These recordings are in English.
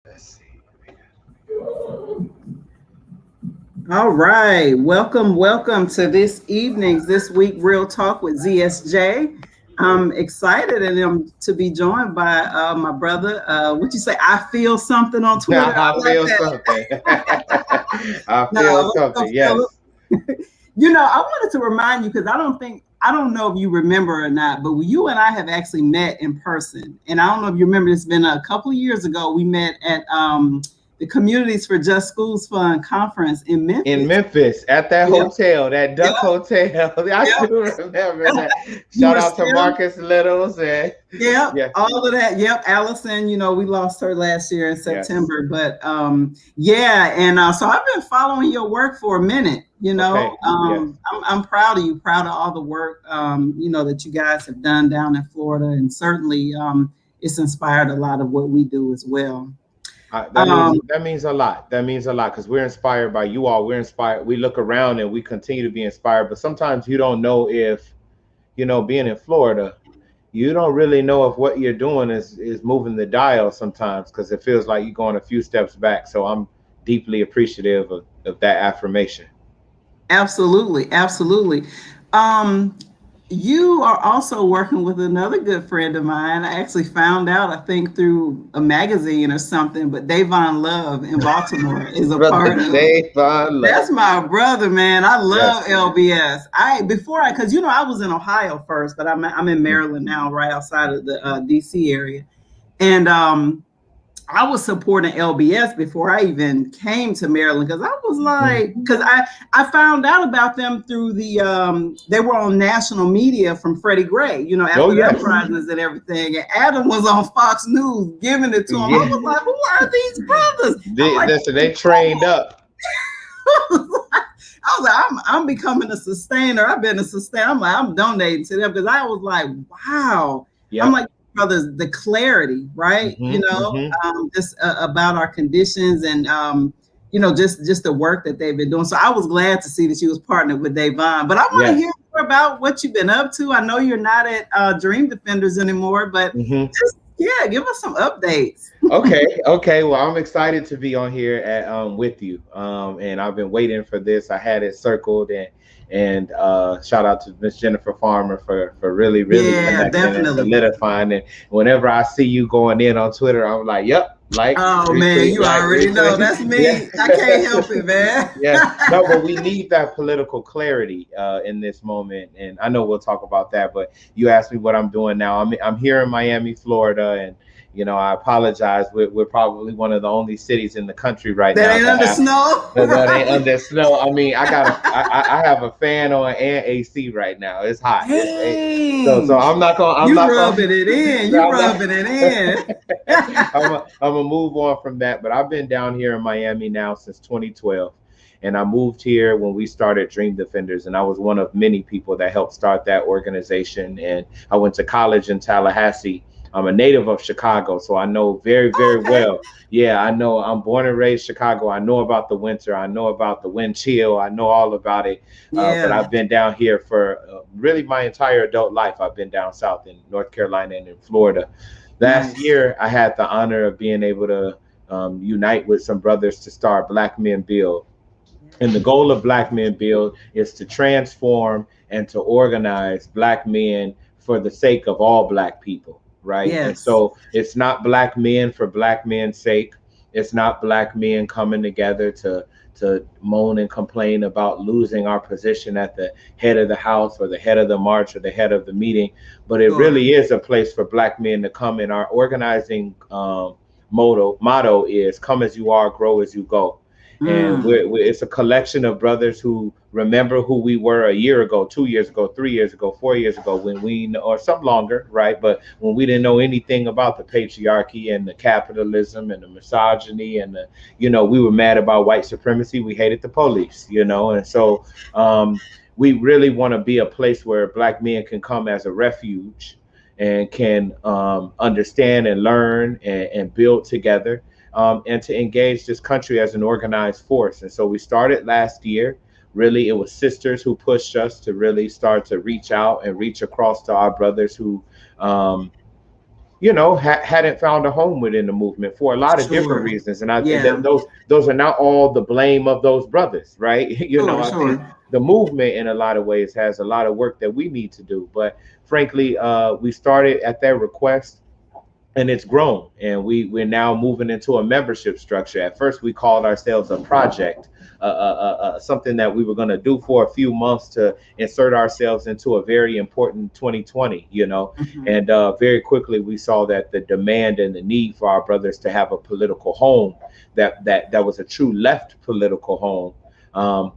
Let's see. All right. Welcome to this week Real Talk with ZSJ. I'm excited and I'm to be joined by my brother. What you say? I feel something on Twitter. I I like feel something. I that. feel No, let's something. go, Philip. Yes. I wanted to remind you because I don't know if you remember or not, but you and I have actually met in person. And I don't know if you remember, it's been a couple of years ago. We met at the Communities for Just Schools Fund conference in In Memphis. Memphis, at that Yep, hotel, that yep, Duck Hotel. I yep. do remember that. You Shout were out to still, Marcus Littles and yep, yeah, all of that. Yep, Allison, we lost her last year in yes. September, but yeah, and so I've been following your work for a minute. Okay. Yes. I'm proud of you, proud of all the work that you guys have done down in Florida, and certainly it's inspired a lot of what we do as well. That means Um, that means a lot. That means a lot because we're inspired by you all. We're inspired. We look around and we continue to be inspired. But sometimes you don't know if being in Florida, you don't really know if what you're doing is moving the dial sometimes because it feels like you're going a few steps back. So I'm deeply appreciative of that affirmation. Absolutely, absolutely. Um, you are also working with another good friend of mine. I actually found out, I think, through a magazine or something, but Davon Love in Baltimore is a Brother part of. Dave, I love. That's my brother, man. I love Yes. LBS. Because I was in Ohio first, but I'm in Maryland now, right outside of the DC area, and I was supporting LBS before I even came to Maryland because I was Mhm. like, because I found out about them through they were on national media from Freddie Gray, Oh after the yes. uprisings and everything. And Adam was on Fox News giving it to him. I Yeah. was like, who are these brothers? I'm like, Listen, they trained up. I was like, I'm becoming a sustainer. I've been a sustainer. I'm like, I'm donating to them because I was like, wow. I'm Yep. like, brothers, the clarity, right? Hmm. Just about our conditions and just the work that they've been doing. So I was glad to see that you was partnered with Davon. But I want to hear Yes. more about what you've been up to. I know you're not at Dream Defenders anymore, but Hmm. just give us some updates. Okay, okay. Well, I'm excited to be on here with you. And I've been waiting for this. I had it circled and shout out to Miss Jennifer Farmer for really Yeah, connecting and definitely. solidifying. And whenever I see you going in on Twitter, I'm like, yep, Oh man, retweet, you already know retweet. that's Yeah. me. I can't help it, man. Yeah, no, but we need that political clarity in this moment, and I know we'll talk about that. But you asked me what I'm doing now. I'm here in Miami, Florida, and I apologize. We're probably one of the only cities in the country right That now ain't under snow, that ain't right? under snow. I mean, I have a fan on and AC right now. It's hot. So Dang, I'm you not gonna rubbing it in. You I'm not. rubbing it in. I'm gonna move on from that. But I've been down here in Miami now since 2012, and I moved here when we started Dream Defenders, and I was one of many people that helped start that organization. And I went to college in Tallahassee. I'm a native of Chicago, so I know very Okay. well. Yeah, I know. I'm born and raised Chicago. I know about the winter. I know about the wind chill. I know all about it. But Yeah. I've been down here for really my entire adult life. I've been down south in North Carolina and in Florida. Last Nice. year, I had the honor of being able to unite with some brothers to start Black Men Build. And the goal of Black Men Build is to transform and to organize Black men for the sake of all Black people, right? And Yes. so it's not Black men for Black men's sake. It's not Black men coming together to moan and complain about losing our position at the head of the house or the head of the march or the head of the meeting, but it Sure. really is a place for Black men to come. And our organizing motto is "Come as you are, grow as you go." And Mm. it's a collection of brothers who remember who we were a year ago, 2 years ago, 3 years ago, 4 years ago, when or some longer, right? But when we didn't know anything about the patriarchy and the capitalism and the misogyny and we were mad about white supremacy. We hated the police, and so we really want to be a place where Black men can come as a refuge and can understand and learn and build together, and to engage this country as an organized force. And so we started last year. Really, it was sisters who pushed us to really start to reach out and reach across to our brothers who um, hadn't found a home within the movement for a lot of different Sure. reasons. And I think Yeah. that those are not all the blame of those brothers, right? Sure. I think Sure. the movement in a lot of ways has a lot of work that we need to do. But frankly, we started at their request, and it's grown, and we're now moving into a membership structure. At first we called ourselves a project, something that we were going to do for a few months to insert ourselves into a very important 2020, Mhm. and very quickly we saw that the demand and the need for our brothers to have a political home, that was a true left political home,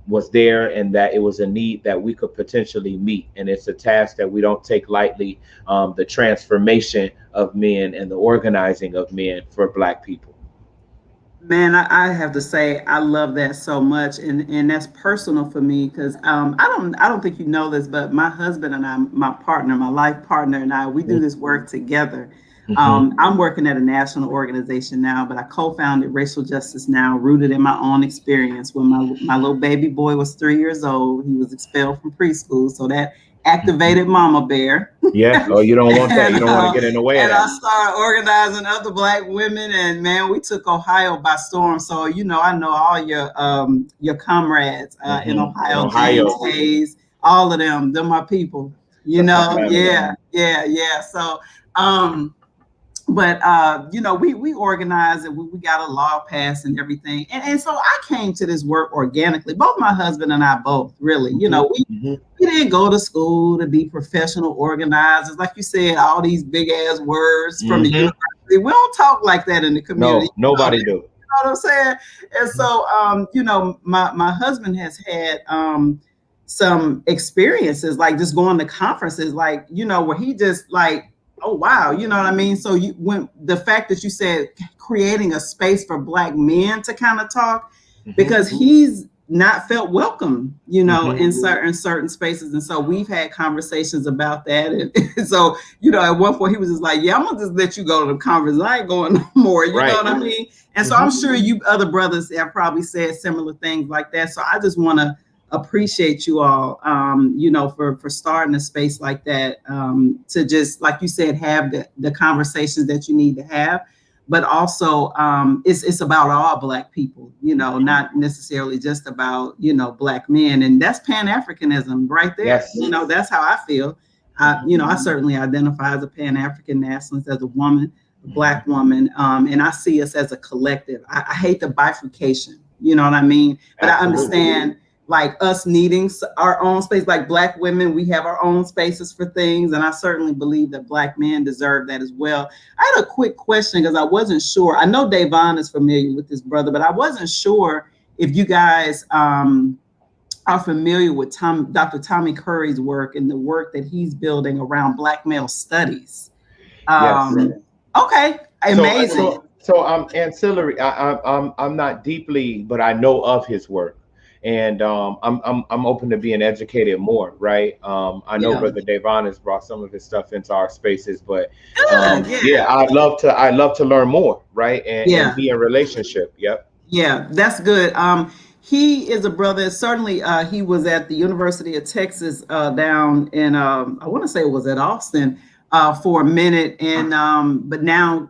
was there, and that it was a need that we could potentially meet. And it's a task that we don't take lightly, the transformation of men and the organizing of men for Black people. Man, I have to say I love that so much, and that's personal for me because I don't think you know this, but my husband and I, my partner, my life partner and I, we do this work together. Mm-hmm. I'm working at a national organization now, but I co-founded Racial Justice Now, rooted in my own experience. When my little baby boy was 3 years old, he was expelled from preschool, so that activated Mama Bear. Yeah. Oh, you don't want that. You and don't want to get in the way of and I that. started organizing other Black women, and man, we took Ohio by storm. So I know all your comrades in In Ohio, James Ohio, Hayes, all of them. They're my people. that's my family. Yeah, yeah, yeah. So um, but we organized and we got a law passed and everything, and so I came to this work organically. Both my husband and I both really, Mm-hmm. we Mm-hmm. we didn't go to school to be professional organizers, like you said, all these big ass words from the Mm-hmm. university. We don't talk like that in the community. No, nobody do. What I'm saying? And so, my husband has had some experiences, like just going to conferences, like, where he just like, oh, wow, you know what I mean? So when the fact that you said creating a space for Black men to kind of talk, Mm-hmm. because he's not felt welcome, Mm-hmm. in certain spaces. And so we've had conversations about that. And so, at one point he was just like, yeah, I'm gonna just let you go to the conference. I ain't going no more. You know Right. what I mean? And so Mm-hmm. I'm sure you other brothers have probably said similar things like that. So I just want to appreciate you all, for starting a space like that, to just, like you said, have the conversations that you need to have, but also it's about all Black people, not necessarily just about, Black men. And that's Pan-Africanism right there. Yes. That's how I feel. I certainly identify as a Pan-African nationalist, as a woman, a Black woman, and I see us as a collective. I hate the bifurcation, you know what I mean? But Absolutely. I understand, like, us needing our own space. Like Black women, we have our own spaces for things, and I certainly believe that Black men deserve that as well. I had a quick question because I wasn't sure. I know Davon is familiar with this brother, but I wasn't sure if you guys are familiar with Dr. Tommy Curry's work and the work that he's building around Black male studies. Yes. Okay, amazing. So I'm ancillary. I'm not deeply, but I know of his work, and I'm open to being educated more. Right. I know Yeah. Brother Davon has brought some of his stuff into our spaces, but Good, yeah, I'd love to learn more. Right. Yeah. And be in relationship. Yep. Yeah, that's good. He is a brother. Certainly, he was at the University of Texas down in, I want to say it was at Austin for a minute. And but now,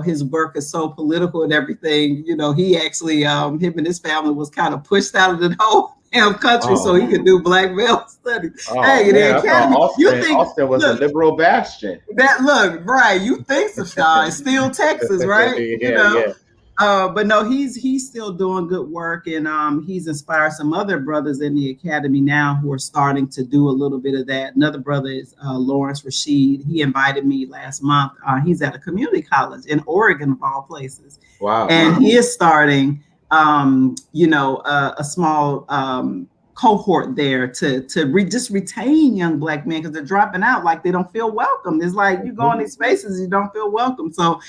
his work is so political and everything. He actually, him and his family was kind of pushed out of the whole damn country so he could do Black male studies. Oh, Hey, man, the I thought academy. Austin was a liberal bastion. Right? You think so, Sean? It's still Texas, right? Yeah. But no, he's still doing good work, and he's inspired some other brothers in the academy now who are starting to do a little bit of that. Another brother is Lawrence Rashid. He invited me last month. He's at a community college in Oregon, of all places. Wow. And he is starting, a small cohort there to just retain young Black men, because they're dropping out, like they don't feel welcome. It's like you go in these spaces, you don't feel welcome. So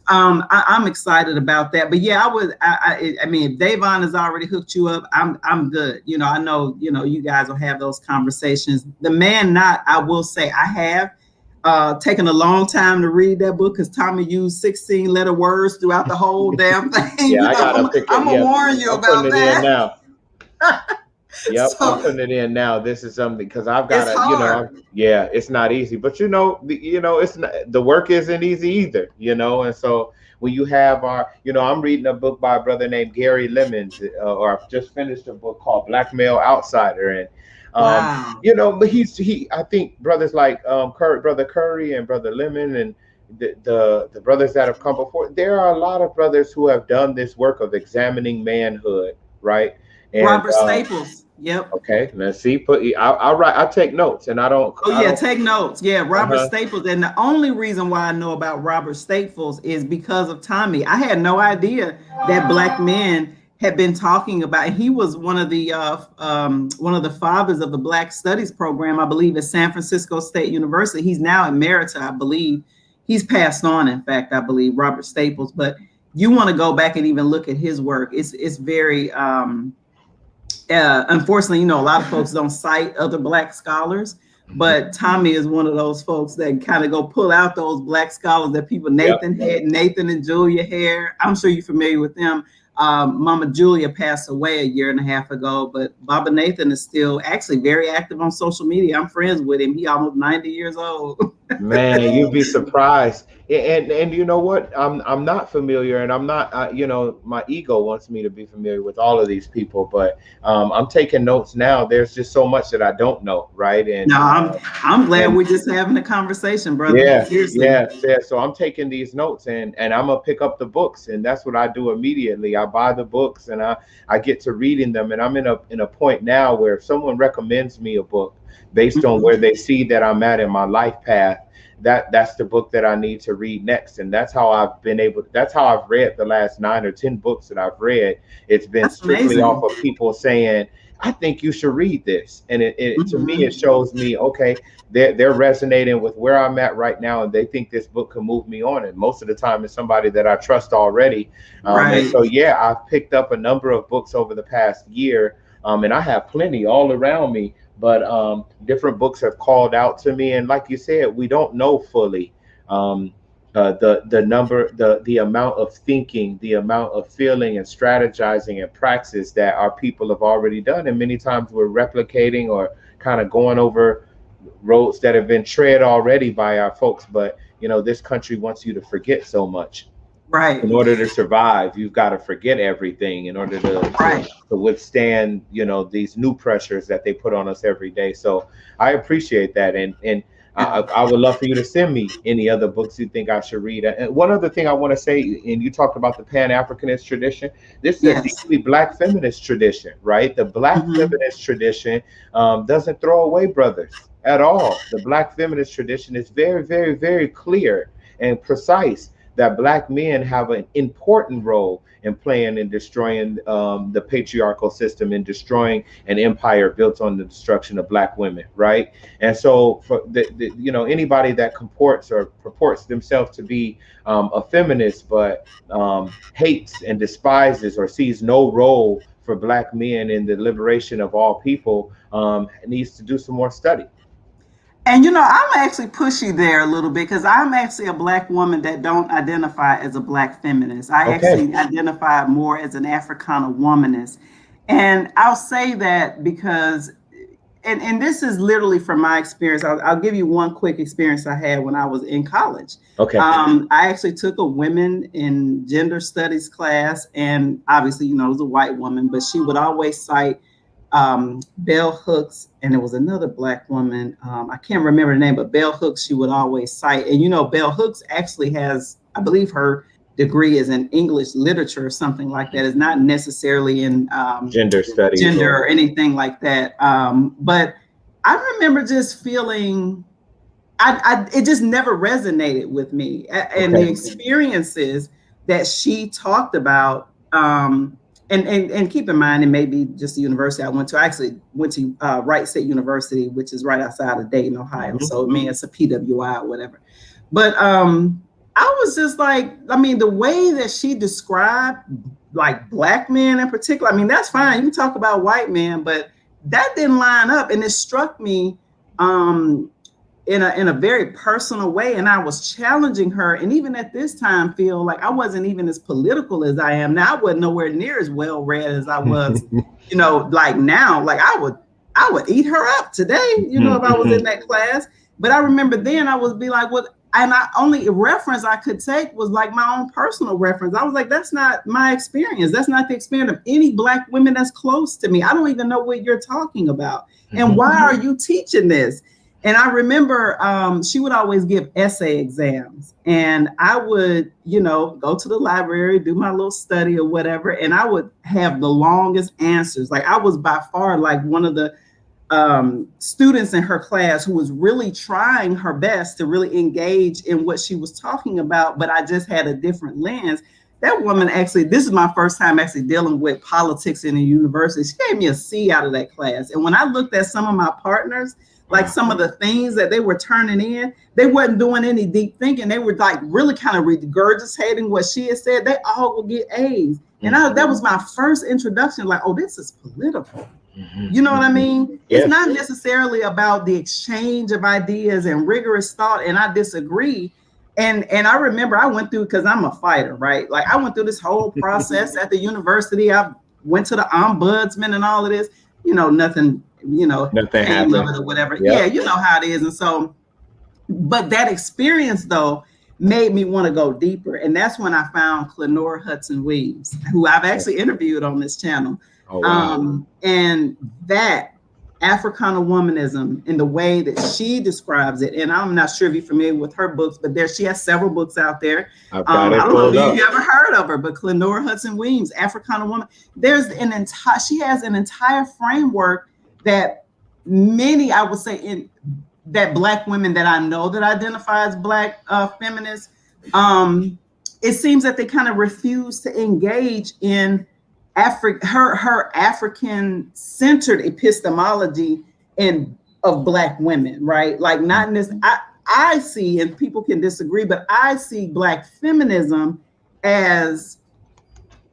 I'm excited about that. But yeah, I mean, if Davon has already hooked you up, I'm good. I know, you guys will have those conversations. The Man Not, I will say, I have taken a long time to read that book because Tommy used 16 letter words throughout the whole damn thing. Yeah, I gotta pick it. I'm gonna warn you about putting it that. in now. Yep, I'm So putting it in now. This is something because I've got it's to, hard. yeah, it's not easy, but it's not, the work isn't easy either, and so when you have I'm reading a book by a brother named Gary Lemons, or I've just finished a book called Black Male Outsider, and um, Wow. but I think brothers like brother Curry and brother Lemon and the brothers that have come before, there are a lot of brothers who have done this work of examining manhood, right? And Robert Staples. Yep. okay, let's see. I'll write. I take notes, and I don't. Oh I yeah, don't. take notes. Yeah, Uh Robert huh. Staples. And the only reason why I know about Robert Staples is because of Tommy. I had no idea that black men had been talking about. He was one of the fathers of the Black Studies program, I believe, at San Francisco State University. He's now emerita, I believe. He's passed on, in fact, I believe, Robert Staples. But you want to go back and even look at his work. It's very unfortunately, a lot of folks don't cite other black scholars, but Tommy is one of those folks that kind of go pull out those black scholars that people, Yep. Nathan and Julia Hare. I'm sure you're familiar with them. Mama Julia passed away a year and a half ago, but Baba Nathan is still actually very active on social media. I'm friends with him. He almost 90 years old. Man, you'd be surprised. And you know what? I'm not familiar, and I'm not. My ego wants me to be familiar with all of these people, but I'm taking notes now. There's just so much that I don't know, right? No, I'm glad And we're just having a conversation, brother. yeah, Seriously. yeah, yeah. So I'm taking these notes, and I'm gonna pick up the books, and that's what I do immediately. I buy the books, and I get to reading them, and I'm in a point now where if someone recommends me a book based on Mhm. where they see that I'm at in my life path, that's the book that I need to read next, and that's how I've been able. That's how I've read the last 9 or 10 books that I've read. It's been That's strictly off amazing. of people saying, "I think you should read this," and it to me it Mhm. shows me, okay, they're resonating with where I'm at right now, and they think this book can move me on. And most of the time, it's somebody that I trust already. And Right. so, yeah, I've picked up a number of books over the past year, and I have plenty all around me. But different books have called out to me, and like you said, we don't know fully. Um, the amount of thinking, the amount of feeling and strategizing and praxis that our people have already done, and many times we're replicating or kind of going over roads that have been tread already by our folks. But this country wants you to forget so much. Right. In order to survive, you've got to forget everything in order Right. to withstand these new pressures that they put on us every day. So I appreciate that, and Yeah. I would love for you to send me any other books you think I should read. And one other thing I want to say, and you talked about the Pan-Africanist tradition. This is a Yes. deeply Black feminist tradition, right? The Black Hmm. feminist tradition doesn't throw away brothers at all. The Black feminist tradition is very, very, very clear and precise that Black men have an important role in playing in destroying the patriarchal system and destroying an empire built on the destruction of Black women, right? And so, for anybody that comports or purports themselves to be a feminist, but hates and despises or sees no role for Black men in the liberation of all people, needs to do some more study. And I'm actually pushy there a little bit because I'm actually a black woman that don't identify as a black feminist. I Okay. actually identify more as an Africana womanist. And I'll say that because and this is literally from my experience. I'll give you one quick experience I had when I was in college. Okay. I actually took a women in gender studies class, and obviously, it was a white woman, but she would always cite Bell Hooks, and there was another black woman. I can't remember the name, but Bell Hooks she would always cite. And Bell Hooks actually has, I believe, her degree is in English literature or something like that. It's not necessarily in Gender studies gender or or anything like that. But I remember just feeling, it just never resonated with me, and the okay. experiences that she talked about. And keep in mind, it may be just the university I went to. I actually went to Wright State University, which is right outside of Dayton, Ohio. Mhm. So I mean, it's a PWI or whatever. But I was just like, I mean, the way that she described like black men in particular, I mean, that's fine. You can talk about white men, but that didn't line up. And it struck me. Um, in a very personal way, and I was challenging her. And even at this time, feel like I wasn't even as political as I am now. I wasn't nowhere near as well read as I was, like now. Like I would eat her up today, if I was in that class. But I remember then I would be like, what? And I only reference I could take was like my own personal reference. I was like, that's not my experience. That's not the experience of any Black women that's close to me. I don't even know what you're talking about. And why are you teaching this? And I remember she would always give essay exams, and I would, go to the library, do my little study or whatever, and I would have the longest answers. Like I was by far like one of the students in her class who was really trying her best to really engage in what she was talking about, but I just had a different lens. That woman actually, this is my first time actually dealing with politics in a university. She gave me a C out of that class. And when I looked at some of my partners, like some of the things that they were turning in, they wasn't doing any deep thinking. They were like really kind of regurgitating what she had said. They all would get A's. And that was my first introduction, like, oh, this is political. You know what I mean? Yes. It's not necessarily about the exchange of ideas and rigorous thought. And I disagree. And I remember I went through, because I'm a fighter, right? Like I went through this whole process at the university. I went to the ombudsman and all of this, nothing came of it or whatever. Yep. Yeah, you know how it is. And so, but that experience though made me want to go deeper. And that's when I found Clenora Hudson Weems, who I've actually interviewed on this channel. Oh, wow. And that Africana womanism in the way that she describes it, and I'm not sure if you're familiar with her books, but she has several books out there. I've got it. I don't know if you ever heard of her, but Clenora Hudson Weems, Africana woman. She has an entire framework that many, I would say, that Black women that I know that identify as Black feminists, it seems that they kind of refuse to engage in her African-centered epistemology of Black women, right? Like not in this. I see, and people can disagree, but I see Black feminism as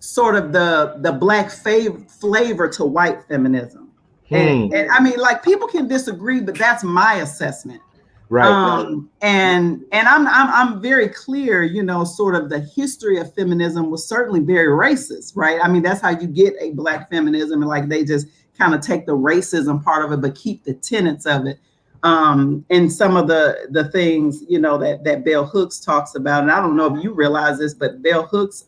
sort of the Black flavor to white feminism. And I mean, like people can disagree, but that's my assessment. Right. And I'm very clear, sort of the history of feminism was certainly very racist, right? I mean, that's how you get a Black feminism, and like they just kind of take the racism part of it, but keep the tenets of it. And some of the things, that Bell Hooks talks about, and I don't know if you realize this, but Bell Hooks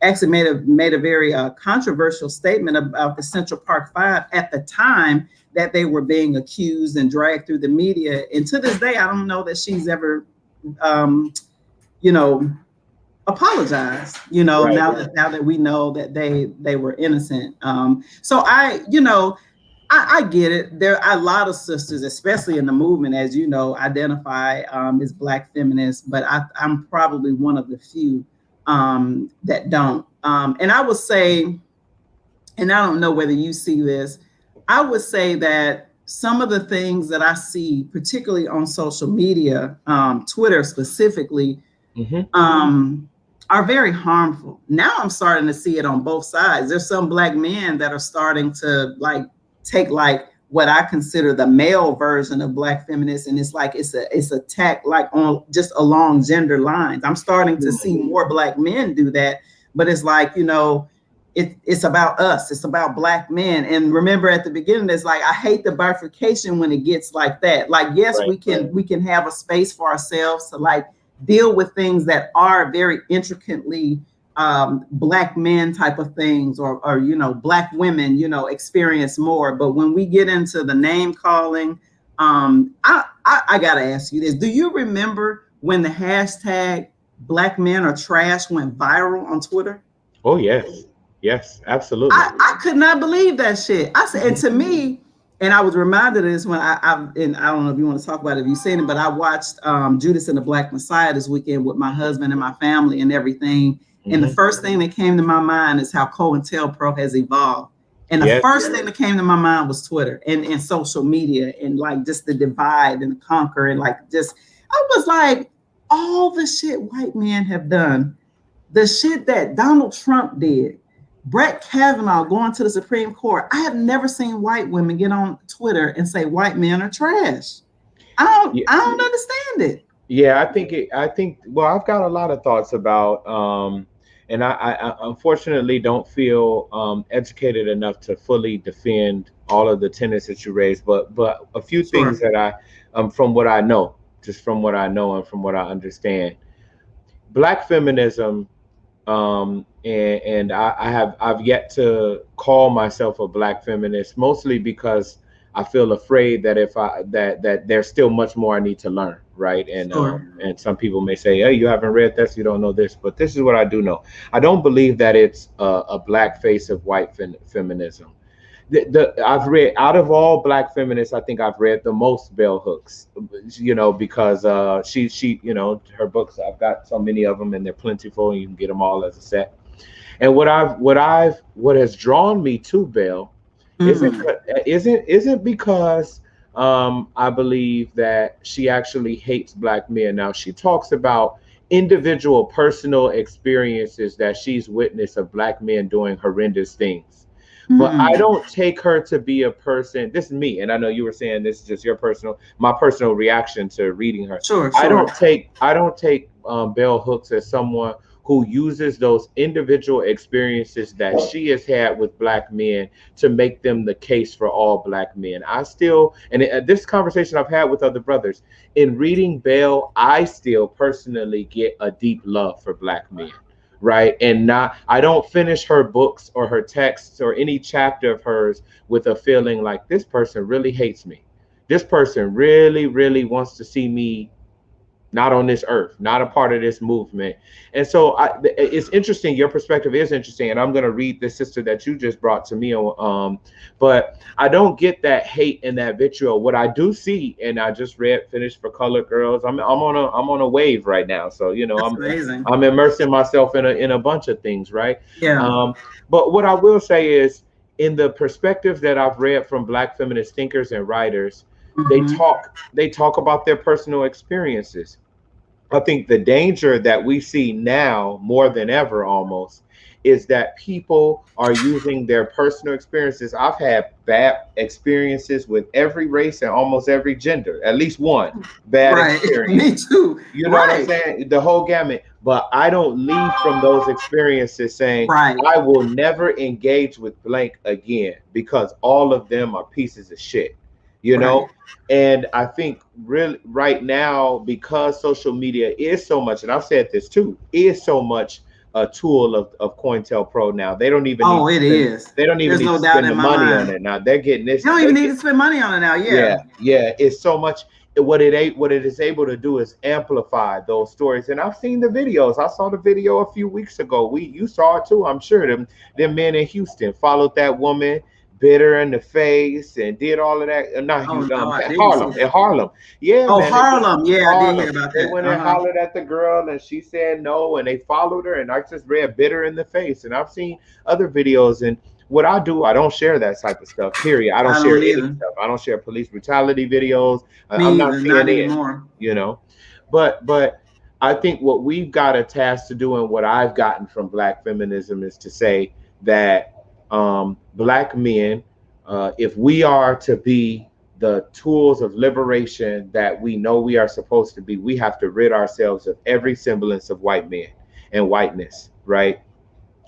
actually made a very controversial statement about the Central Park Five at the time that they were being accused and dragged through the media. And to this day, I don't know that she's ever, apologized, right. now that we know that they were innocent. So I get it. There are a lot of sisters, especially in the movement, as you know, identify as Black feminists, but I'm probably one of the few that don't. And I would say, and I don't know whether you see this, I would say that some of the things that I see, particularly on social media, Twitter specifically, are very harmful. Now I'm starting to see it on both sides. There's some Black men that are starting to take what I consider the male version of Black feminists, and it's attack on just along gender lines. I'm starting to see more Black men do that, but it's it's about us. It's about Black men. And remember at the beginning, it's I hate the bifurcation when it gets like that. Yes, right, we can have a space for ourselves to deal with things that are very intricately Black men type of things, or Black women, experience more. But when we get into the name calling, I gotta ask you this. Do you remember when the hashtag Black men are trash went viral on Twitter? Oh, yes. Yes, absolutely. I could not believe that shit. I said, and to me, and I was reminded of this when and I don't know if you want to talk about it, if you've seen it, but I watched Judas and the Black Messiah this weekend with my husband and my family and everything. And the first thing that came to my mind is how COINTELPRO has evolved. And the first thing that came to my mind was Twitter and social media, and just the divide and the conquer, and I was like, all the shit white men have done, the shit that Donald Trump did, Brett Kavanaugh going to the Supreme Court. I have never seen white women get on Twitter and say white men are trash. I don't understand it. Yeah, I think. Well, I've got a lot of thoughts about, and I unfortunately don't feel educated enough to fully defend all of the tenets that you raised. But a few things Sure. that from what I know, just from what I know and from what I understand, Black feminism, and I've yet to call myself a Black feminist, mostly because I feel afraid that if I that there's still much more I need to learn, right? Sure. And some people may say, hey, you haven't read this, you don't know this, but this is what I do know. I don't believe that it's a black face of white feminism. I've read, out of all black feminists, I think I've read the most bell hooks, because she her books, I've got so many of them and they're plentiful and you can get them all as a set. And what has drawn me to Bell isn't Mm. isn't because I believe that she actually hates black men. Now she talks about individual personal experiences that she's witnessed of black men doing horrendous things. But I Mm. don't take her to be a person. This is me, and I know you were saying this is just my personal reaction to reading her. Sure. I Sure. don't take Bell Hooks as someone who uses those individual experiences that she has had with black men to make them the case for all black men. I still, and this conversation I've had with other brothers, in reading Bell, I still personally get a deep love for black men. Right. And not, I don't finish her books or her texts or any chapter of hers with a feeling like this person really hates me. This person really, really wants to see me not on this earth, not a part of this movement. And so it's interesting. Your perspective is interesting. And I'm going to read the sister that you just brought to me. But I don't get that hate and that vitriol. What I do see, and I just finished For Colored Girls. I'm on a wave right now. So, That's amazing. I'm immersing myself in a bunch of things. Right. Yeah. But what I will say is, in the perspective that I've read from black feminist thinkers and writers, Hmm. they talk about their personal experiences. I think the danger that we see now more than ever almost is that people are using their personal experiences. I've had bad experiences with every race and almost every gender, at least one bad Right. experience. Me too. You know what I'm Right. saying? The whole gamut. But I don't leave from those experiences saying Right. I will never engage with blank again because all of them are pieces of shit. You Right. know? And I think really right now, because social media is so much, and I've said this too, is so much a tool of COINTELPRO now. Oh, it is. They don't even There's need to no doubt spend in the my money on mind. it now. They're getting You this. don't even need to spend money on it now. Yeah. Yeah, it's so much. What it is able to do is amplify those stories. And I've seen the videos. I saw the video a few weeks ago. You saw it too, I'm sure. Them men in Houston followed that woman, bit her in the face, and did all of that. Not Oh Houston, no, I didn't see Harlem. In that. Harlem, yeah, Oh, man, they went Harlem. Yeah, I did Harlem. hear about They that. went and Uh-huh. hollered at the girl, and she said no, and they followed her. And I just read bit her in the face. And I've seen other videos, and what I do, I don't share that type of stuff. Period. I don't I share don't any either. stuff. I don't share police brutality videos. I'm Me not either. Not CNN, anymore. you know. But I think what we've got a task to do, and what I've gotten from Black feminism, is to say that Black men, if we are to be the tools of liberation that we know we are supposed to be, we have to rid ourselves of every semblance of white men and whiteness, right?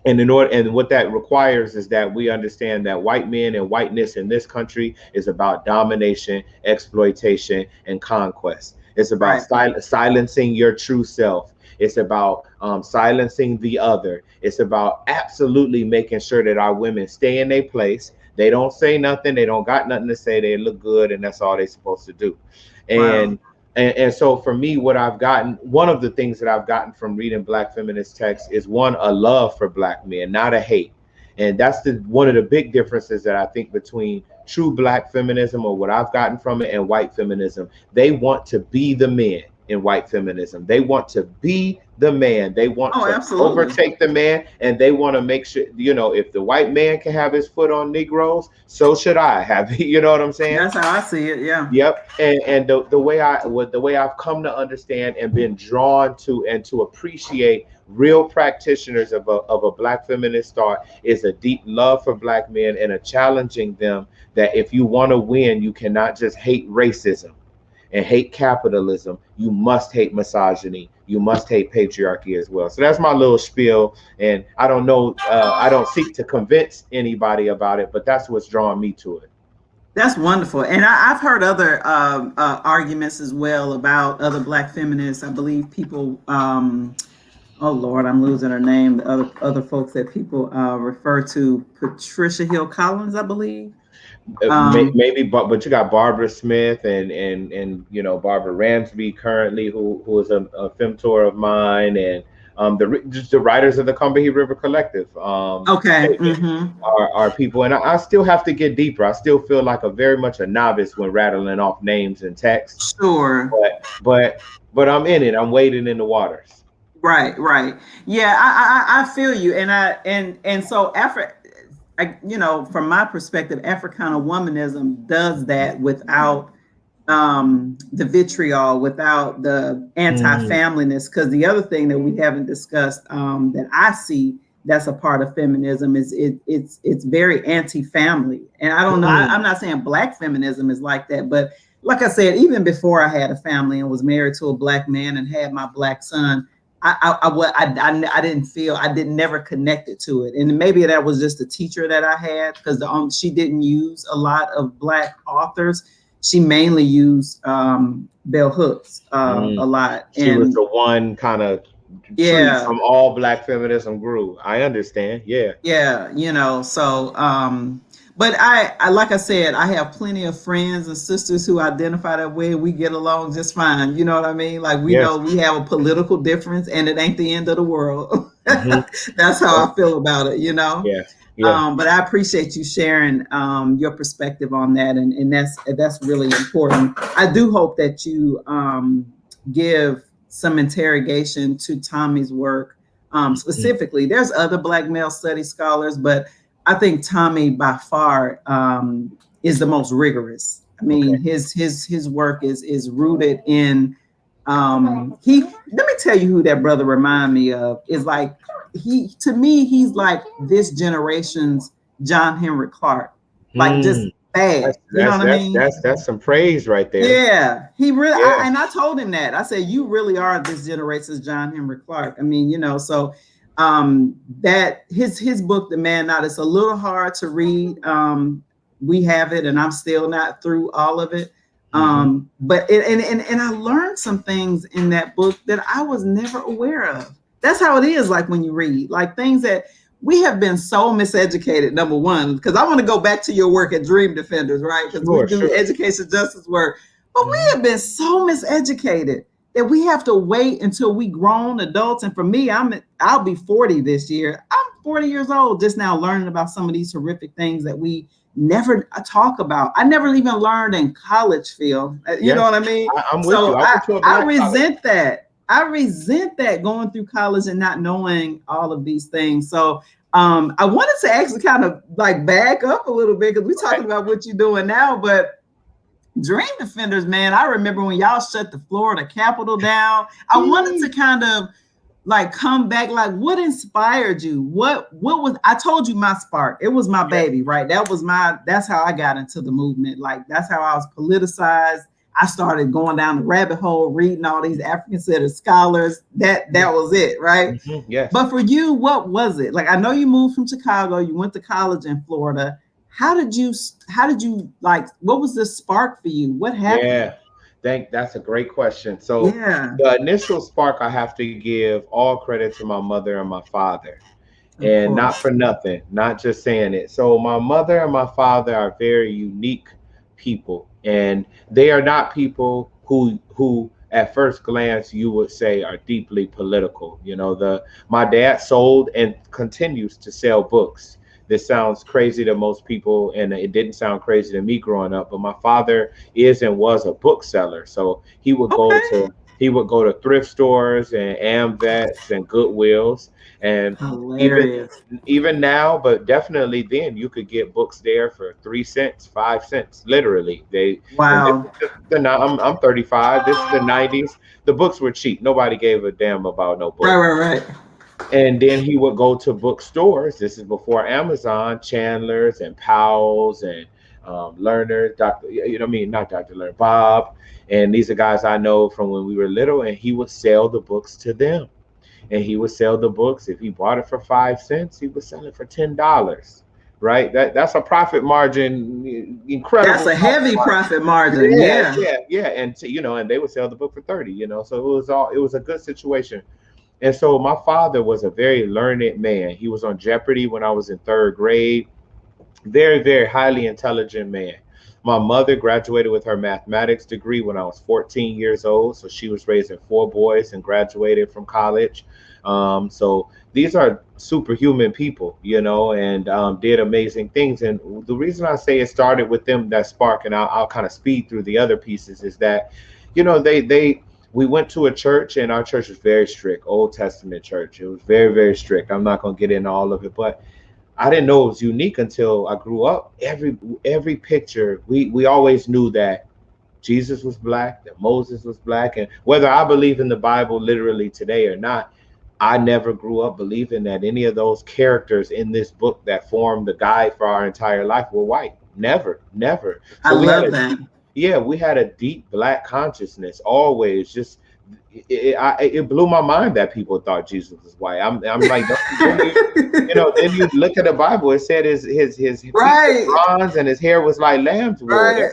And in order, and what that requires is that we understand that white men and whiteness in this country is about domination, exploitation, and conquest. It's about Right. silencing your true self. It's about silencing the other. It's about absolutely making sure that our women stay in their place. They don't say nothing. They don't got nothing to say. They look good, and that's all they're supposed to do. Wow. And so for me, what I've gotten, one of the things that I've gotten from reading black feminist texts is, one, a love for black men, not a hate. And that's the one of the big differences that I think between true black feminism, or what I've gotten from it, and white feminism. They want to be the men in white feminism. They want to be the man. They want Oh, to absolutely. overtake the man, and they want to make sure, if the white man can have his foot on Negroes, so should I have. You know what I'm saying? That's how I see it. Yeah. Yep, and the way I've come to understand and been drawn to and to appreciate real practitioners of a black feminist thought is a deep love for black men, and a challenging them that if you want to win, you cannot just hate racism. and hate capitalism, you must hate misogyny. You must hate patriarchy as well. So that's my little spiel. And I don't know, I don't seek to convince anybody about it, but that's what's drawing me to it. That's wonderful. And I've heard other arguments as well about other Black feminists. I believe people, oh Lord, I'm losing her name. The other folks that people refer to, Patricia Hill Collins, I believe. Maybe, but you got Barbara Smith and Barbara Ransby currently, who is a femtor of mine, and just the writers of the Combahee River Collective. Okay. Are people, and I still have to get deeper. I still feel like a very much a novice when rattling off names and text. Sure. But I'm in it. I'm wading in the waters. Right. Yeah, I feel you, and so from my perspective, Africana womanism does that without the vitriol, without the anti-familyness. Because the other thing that we haven't discussed that I see that's a part of feminism is it's very anti-family. And I don't know, I'm not saying Black feminism is like that, but like I said, even before I had a family and was married to a Black man and had my Black son, I didn't never connected to it. And maybe that was just the teacher that I had, because she didn't use a lot of Black authors. She mainly used bell hooks a lot. She was the one kind of from all Black feminism grew. I understand. Yeah. So but I like I said, I have plenty of friends and sisters who identify that way. We get along just fine. You know what I mean? Like we know we have a political difference and it ain't the end of the world. That's how I feel about it, Yeah. But I appreciate you sharing your perspective on that, and that's really important. I do hope that you give some interrogation to Tommy's work. Specifically, there's other Black male studies scholars, but I think Tommy by far is the most rigorous. I mean, his work is rooted in let me tell you who that brother remind me of. Is like he's like this generation's John Henrik Clarke. Like just bad. You know what I mean? That's some praise right there. Yeah. He really and I told him that. I said, you really are this generation's John Henrik Clarke. I mean, so that his book, The Man Not, it's a little hard to read. We have it and I'm still not through all of it. But I learned some things in that book that I was never aware of. That's how it is, like when you read, like things that we have been so miseducated, number one, because I want to go back to your work at Dream Defenders, right? Because we do education justice work, but we have been so miseducated that we have to wait until we grown adults. And for me, I'll be 40 this year. I'm 40 years old, just now learning about some of these horrific things that we never talk about. I never even learned in college, Phil. You know what I mean? I'm with you. I resent that. I resent that, going through college and not knowing all of these things. So I wanted to actually kind of like back up a little bit, because we're talking about what you're doing now, but Dream Defenders, man, I remember when y'all shut the Florida Capitol down. I wanted to kind of like come back, like what inspired you? What was, I told you my spark. It was my baby, right? That's how I got into the movement. Like that's how I was politicized. I started going down the rabbit hole, reading all these African-centered scholars. That was it, right? Yes. But for you, what was it? Like, I know you moved from Chicago, you went to college in Florida. How did you like, what was the spark for you? What happened? That's a great question. So the initial spark, I have to give all credit to my mother and my father. And not for nothing, not just saying it. So my mother and my father are very unique people, and they are not people who at first glance you would say are deeply political. My dad sold and continues to sell books. This sounds crazy to most people, and it didn't sound crazy to me growing up, but my father is and was a bookseller. So he would go to thrift stores and AmVets and Goodwills, and even now, but definitely then, you could get books there for 3 cents, 5 cents, literally. Wow. I'm 35. This is the 90s. The books were cheap. Nobody gave a damn about no books. Right. And then he would go to bookstores. This is before Amazon, Chandler's and Powell's and Lerner, Dr. You know, what I mean, not Dr. Lerner, Bob, and these are guys I know from when we were little, and he would sell the books to them, and he would sell the books. If he bought it for 5 cents, he would sell it for $10. Right, that's a profit margin, That's incredible a profit heavy margin. profit margin. Yeah, Yeah. yeah, yeah, and you know, and they would sell the book for 30. You know, so it was a good situation. And so my father was a very learned man. He was on Jeopardy when I was in third grade. Very, very highly intelligent man. My mother graduated with her mathematics degree when I was 14 years old. So she was raising four boys and graduated from college. So these are superhuman people, you know, and did amazing things. And the reason I say it started with them, that spark, and I'll kind of speed through the other pieces, is that, you know, we went to a church, and our church was very strict, Old Testament church. It was very, very strict. I'm not going to get into all of it, but I didn't know it was unique until I grew up. Every picture, we always knew that Jesus was black, that Moses was black, and whether I believe in the Bible literally today or not, I never grew up believing that any of those characters in this book that formed the guide for our entire life were white. Never, never. I So love that. we had a deep black consciousness always. Just it blew my mind that people thought Jesus was white. I'm like, then you know, then you look at the Bible. It said his feet were Right. bronze and his hair was like lamb's wool. Right.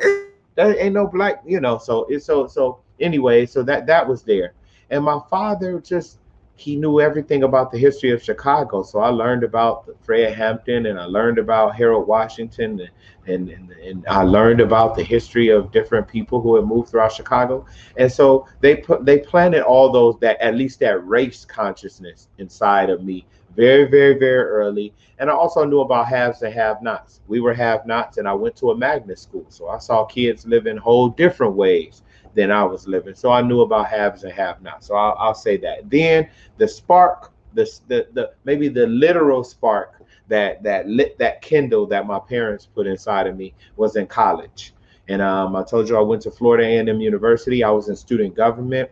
There ain't no black, you know. So it's so anyway. So that was there, and my father just he knew everything about the history of Chicago. So I learned about Fred Hampton, and I learned about Harold Washington, and I learned about the history of different people who had moved throughout Chicago. And so they planted all those, that at least that race consciousness inside of me very, very, very early. And I also knew about haves and have-nots. We were have-nots, and I went to a magnet school, so I saw kids living whole different ways than I was living. So I knew about haves and have-nots. So I'll say that. Then the spark, the maybe the literal spark that lit that kindle that my parents put inside of me was in college. And I told you I went to Florida A&M University. I was in student government.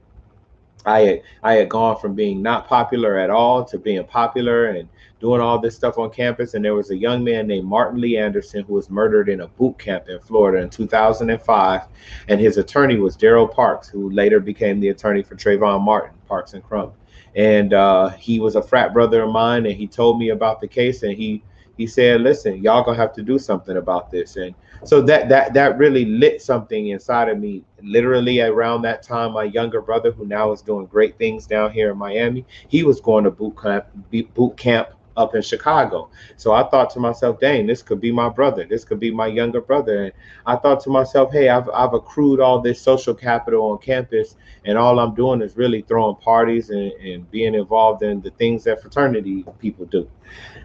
I had gone from being not popular at all to being popular and doing all this stuff on campus. And there was a young man named Martin Lee Anderson who was murdered in a boot camp in Florida in 2005. And his attorney was Daryl Parks, who later became the attorney for Trayvon Martin, Parks and Crump. And he was a frat brother of mine, and he told me about the case, and he said, "Listen, y'all gonna have to do something about this." And so that really lit something inside of me. Literally around that time, my younger brother, who now is doing great things down here in Miami, he was going to boot camp up in Chicago. So I thought to myself, dang, this could be my brother. This could be my younger brother. And I thought to myself, hey, I've accrued all this social capital on campus, and all I'm doing is really throwing parties and being involved in the things that fraternity people do.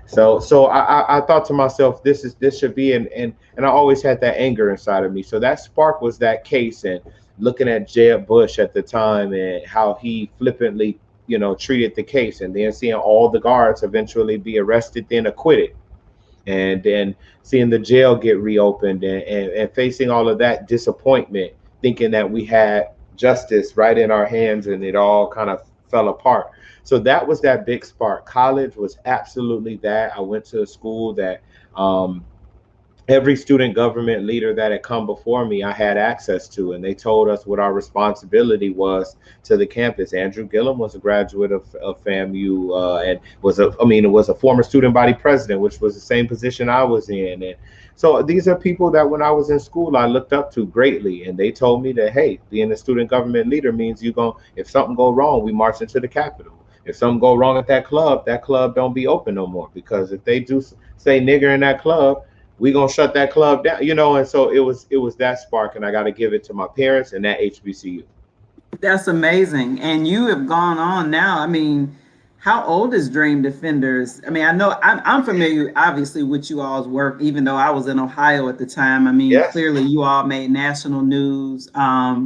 So I thought to myself, this should be, and I always had that anger inside of me. So that spark was that case, and looking at Jeb Bush at the time and how he flippantly, you know, treated the case, and then seeing all the guards eventually be arrested, then acquitted, and then seeing the jail get reopened, and facing all of that disappointment, thinking that we had justice right in our hands, and it all kind of fell apart. So that was that big spark. College was absolutely that. I went to a school that every student government leader that had come before me, I had access to, and they told us what our responsibility was to the campus. Andrew Gillum was a graduate of FAMU, and it was a former student body president, which was the same position I was in. And so these are people that when I was in school, I looked up to greatly, and they told me that, hey, being a student government leader means if something go wrong, we march into the Capitol. If something go wrong at that club don't be open no more, because if they do say nigger in that club, we gonna shut that club down, you know. And so it was that spark, and I got to give it to my parents and that HBCU. That's amazing. And you have gone on now. I mean, how old is Dream Defenders? I mean, I know I'm familiar, obviously, with you all's work, even though I was in Ohio at the time. I mean, Yes. Clearly you all made national news.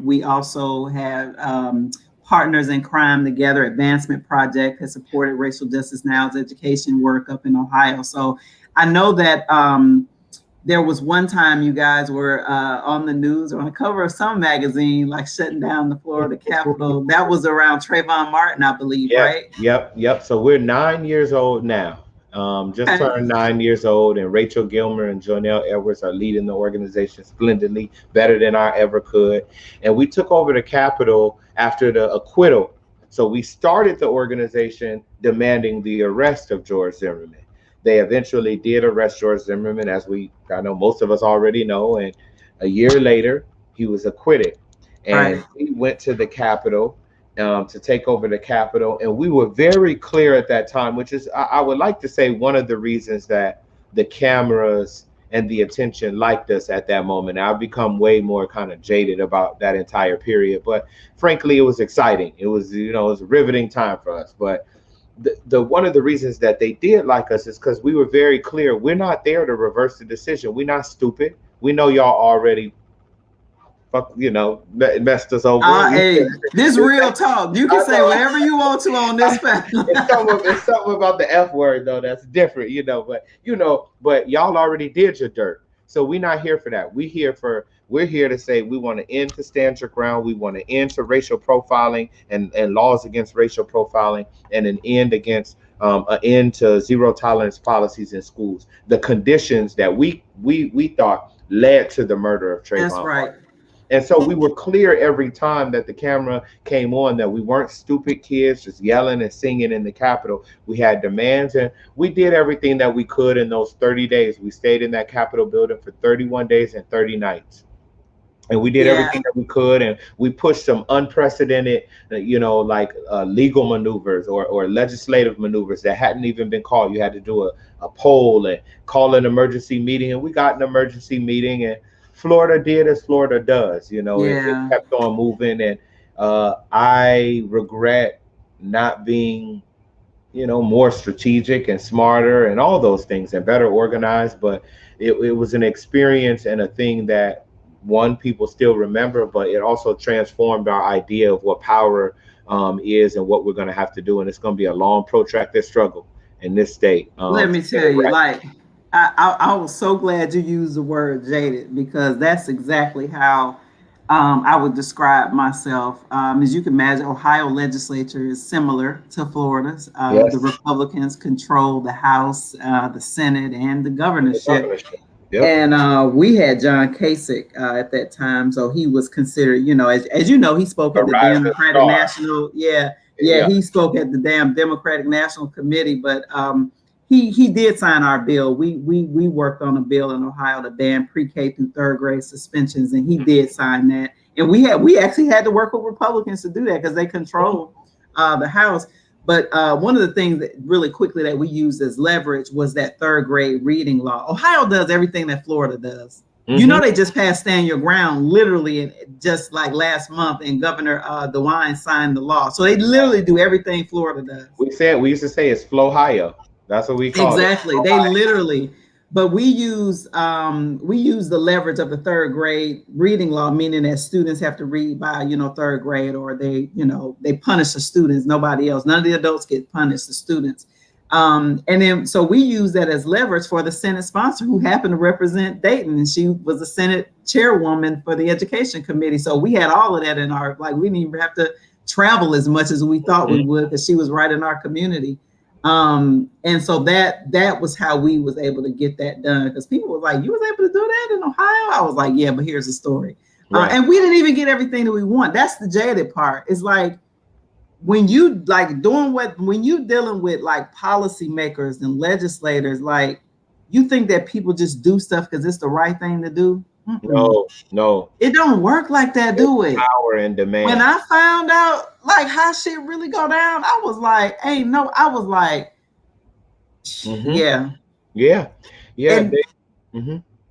We also have Partners in Crime Together Advancement Project has supported Racial Justice Now's education work up in Ohio. So I know that there was one time you guys were on the news or on the cover of some magazine, like shutting down the Florida Capitol. That was around Trayvon Martin, I believe, Yep, right? yep. So we're 9 years old now. Just turned 9 years old, and Rachel Gilmer and Jonelle Edwards are leading the organization splendidly, better than I ever could. And we took over the Capitol after the acquittal. So we started the organization demanding the arrest of George Zimmerman. They eventually did arrest George Zimmerman, as I know most of us already know. And a year later, he was acquitted. Right. And we went to the Capitol to take over the Capitol. And we were very clear at that time, which is, I would like to say, one of the reasons that the cameras and the attention liked us at that moment. I've become way more kind of jaded about that entire period, but frankly, it was exciting. It was, it was a riveting time for us. But the one of the reasons that they did like us is because we were very clear. We're not there to reverse the decision. We're not stupid. We know y'all already messed us over. Hey, this real talk. You can say whatever you want to on this panel. It's something about the F word though that's different, but y'all already did your dirt. So we're not here for that. We're here to say we want to end to stand your ground. We want to end to racial profiling and laws against racial profiling, and an end to zero tolerance policies in schools. The conditions that we thought led to the murder of Trayvon. That's right. And so we were clear every time that the camera came on that we weren't stupid kids just yelling and singing in the Capitol. We had demands, and we did everything that we could in those 30 days. We stayed in that Capitol building for 31 days and 30 nights. And we did everything that we could, and we pushed some unprecedented, legal maneuvers or legislative maneuvers that hadn't even been called. You had to do a poll and call an emergency meeting, and we got an emergency meeting, and Florida did as Florida does. It kept on moving, and I regret not being, more strategic and smarter and all those things and better organized. But it was an experience and a thing that people still remember, but it also transformed our idea of what power is and what we're going to have to do. And it's going to be a long, protracted struggle in this state. Let me tell you, I was so glad you used the word jaded, because that's exactly how I would describe myself. As you can imagine, Ohio legislature is similar to Florida's. Yes. The Republicans control the House, the Senate, and the governorship. Yep. And we had John Kasich at that time, so he was considered, as you know, he spoke at the Democratic National. He spoke at the Democratic National Committee, but he did sign our bill. We worked on a bill in Ohio to ban pre-K through third grade suspensions, and he did sign that. And we actually had to work with Republicans to do that because they control the House. But one of the things that really quickly that we used as leverage was that third grade reading law. Ohio does everything that Florida does. Mm-hmm. They just passed Stand Your Ground literally just like last month, and Governor DeWine signed the law. So they literally do everything Florida does. We used to say it's Flohio. That's what we call exactly. It. They literally. But we use the leverage of the third grade reading law, meaning that students have to read by third grade, or they punish the students, nobody else. None of the adults get punished, the students. And then so we use that as leverage for the Senate sponsor, who happened to represent Dayton, and she was the Senate chairwoman for the Education Committee. So we had all of that in our, we didn't even have to travel as much as we thought we would, because she was right in our community. And so that was how we was able to get that done, because people were like, you was able to do that in Ohio? I was like, yeah, but here's the story. Right. And we didn't even get everything that we want. That's the jaded part. It's like when you when you dealing with policymakers and legislators, you think that people just do stuff because it's the right thing to do. No, it don't work like that, do it? Power and demand. When I found out how shit really go down, I was like, yeah.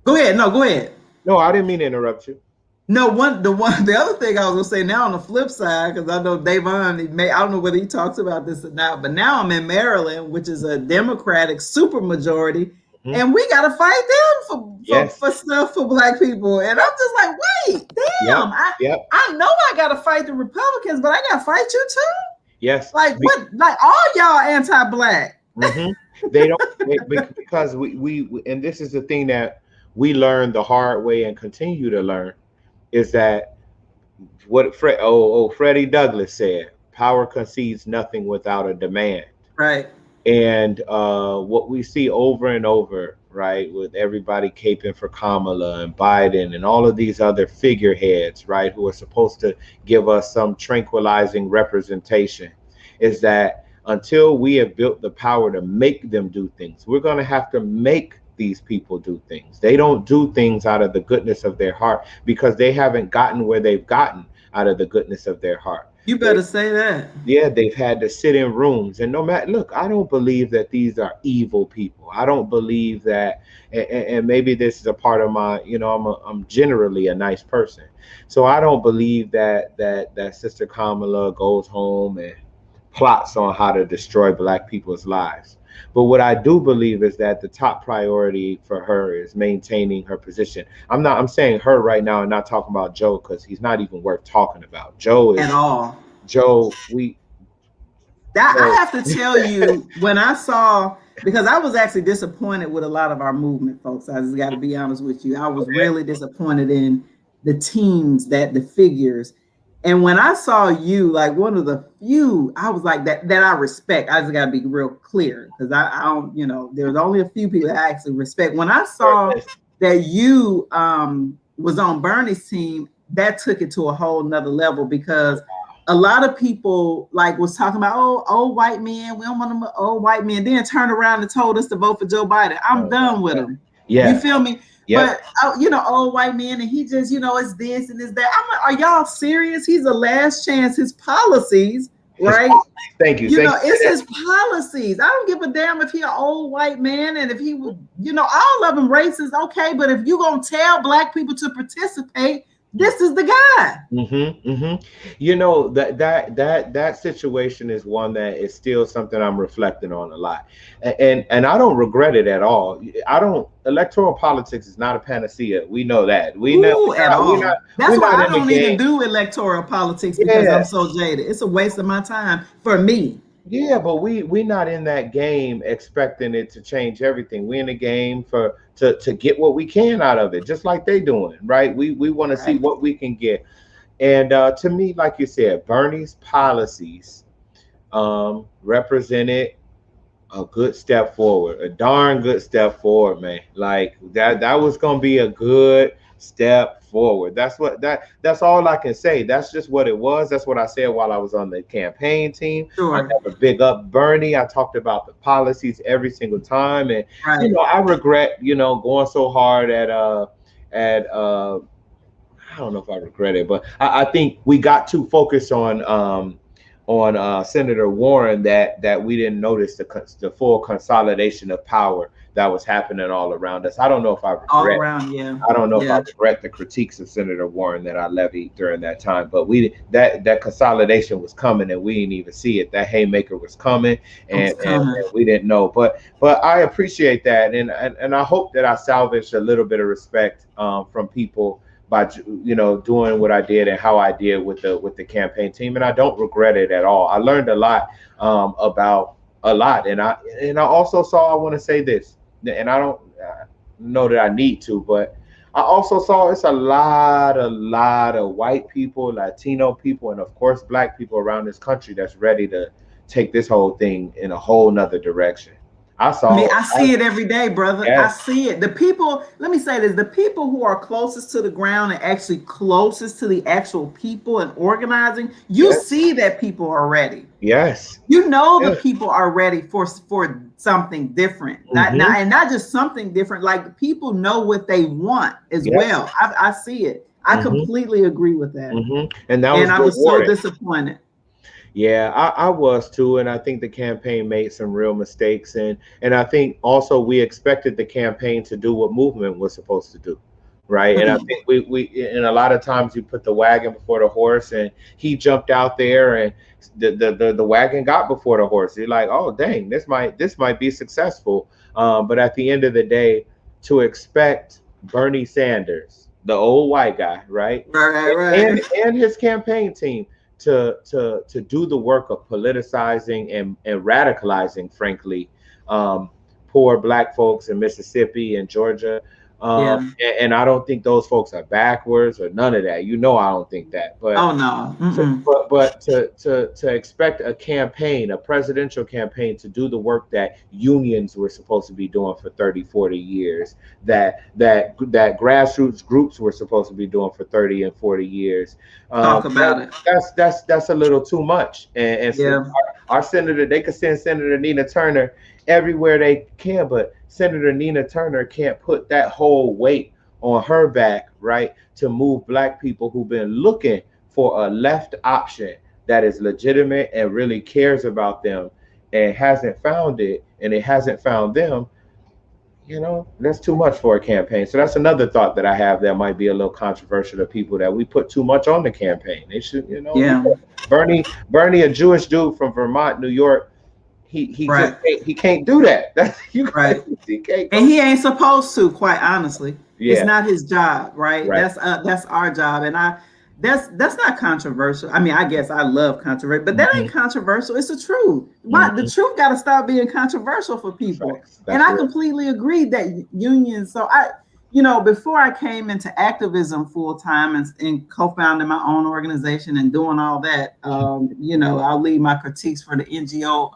Go ahead. No, go ahead. No, I didn't mean to interrupt you. No, the other thing I was gonna say, now on the flip side, because I know Davon, I don't know whether he talks about this or not, but now I'm in Maryland, which is a Democratic supermajority. Mm-hmm. And we gotta fight them for stuff for Black people, and I'm just like, wait, damn! I know I gotta fight the Republicans, but I gotta fight you too. Yes, what? All y'all anti-Black. Mm-hmm. They don't because we and this is the thing that we learned the hard way and continue to learn, is that what Freddie Douglass said: power concedes nothing without a demand. Right. And what we see over and over, right, with everybody caping for Kamala and Biden and all of these other figureheads, right, who are supposed to give us some tranquilizing representation, is that until we have built the power to make them do things, we're going to have to make these people do things. They don't do things out of the goodness of their heart because they haven't gotten where they've gotten out of the goodness of their heart. You better say that. Yeah, they've had to sit in rooms, and no matter, look, I don't believe that these are evil people. I don't believe that, and maybe this is a part of my, I'm generally a nice person, so I don't believe that Sister Kamala goes home and plots on how to destroy black people's lives. But what I do believe is that the top priority for her is maintaining her position. I'm saying her right now and not talking about Joe, because he's not even worth talking about. Joe At is all. Joe, we That I Joe. have to tell you, when I saw, because I was actually disappointed with a lot of our movement folks. I just got to be honest with you. I was Okay. really disappointed in the teams, that the figures. And when I saw you, like one of the few, I was like that I respect. I just got to be real clear, because I don't, there's only a few people that I actually respect. When I saw that you was on Bernie's team, that took it to a whole nother level, because a lot of people like was talking about, oh, old white men, we don't want them old white men, then turned around and told us to vote for Joe Biden. I'm Oh my done with God. him. You Yeah. feel me? Yep. But old white men, and he just, it's this and it's that. I'm like, are y'all serious? He's a last chance. His policies, His right? policies. Thank you. Thank you for It's that. his policies. I don't give a damn if he an old white man, and if he would, all of them racist, okay. But if you gonna tell black people to participate, this is the guy. That situation is one that is still something I'm reflecting on a lot, and I don't regret it at all. I don't. Electoral politics is not a panacea. We know that. We know Ooh, at all. we're That's why not I in the don't even game. do electoral politics, because Yeah. I'm so jaded. It's a waste of my time for me. Yeah, but we're not in that game expecting it to change everything. We're in the game for to get what we can out of it, just like they doing, right? We want to see Right. what we can get. And to me, like you said, Bernie's policies represented a good step forward, a darn good step forward, man. Like that was gonna be a good step forward. That's all I can say. That's just what it was. That's what I said while I was on the campaign team. I Sure. never big up Bernie. I talked about the policies every single time. And Right. I regret, going so hard at I don't know if I regret it, but I think we got too focused on Senator Warren that we didn't notice the full consolidation of power that was happening all around us. All around, yeah. I don't know if I Yeah. regret the critiques of Senator Warren that I levied during that time, but we that consolidation was coming and we didn't even see it. That haymaker was coming, It was and coming. we didn't know. But I appreciate that, and I hope that I salvaged a little bit of respect from people by doing what I did and how I did with the campaign team, and I don't regret it at all. I learned a lot about a lot, and I also saw. I want to say this, and I don't know that I need to, but I also saw it's a lot of white people, Latino people, and of course black people around this country that's ready to take this whole thing in a whole nother direction. I I mean, saw. I see it every day, brother. I Yes, see it. The people, let me say this, the people who are closest to the ground and actually closest to the actual people and organizing, you yes, see that people are ready. yes, You know the yes. people are ready for something different. Mm-hmm. Not just something different, like people know what they want as Yes. well. I see it. I Mm-hmm. completely agree with that. And that And was I was so rewarding. disappointed. Yeah, I was too, and I think the campaign made some real mistakes, and I think also we expected the campaign to do what movement was supposed to do, right? And I Mhm. think we and a lot of times you put the wagon before the horse, and he jumped out there, and the wagon got before the horse. You're like, oh dang, this might be successful, but at the end of the day, to expect Bernie Sanders, the old white guy, right, Right, and right. and his campaign team to do the work of politicizing and radicalizing, frankly, um, poor black folks in Mississippi and Georgia. Yeah. And I don't think those folks are backwards or none of that. I don't think that. But Oh no. to, Mm-mm. but to expect a campaign, a presidential campaign, to do the work that unions were supposed to be doing for 30, 40 years, that grassroots groups were supposed to be doing for 30 and 40 years, Talk about it. that's a little too much. And so Yeah. our senator, they could send Senator Nina Turner everywhere they can, but Senator Nina Turner can't put that whole weight on her back, right, to move black people who've been looking for a left option that is legitimate and really cares about them and hasn't found it, and it hasn't found them. That's too much for a campaign. So that's another thought that I have that might be a little controversial to people, that we put too much on the campaign. They should, Yeah. Bernie, a Jewish dude from Vermont, New York, he just Right. can't do that. Right. He can't And go. he ain't supposed to, quite honestly. It's Yeah, not his job, right? right. That's our job. And that's not controversial. I mean, I guess I love controversy, but that ain't Hmm. controversial. It's the truth. Why the Hmm. truth got to stop being controversial for people. Facts. And That's I real. completely agree that unions. So before I came into activism full time and co-founding my own organization and doing all that, I'll leave my critiques for the NGO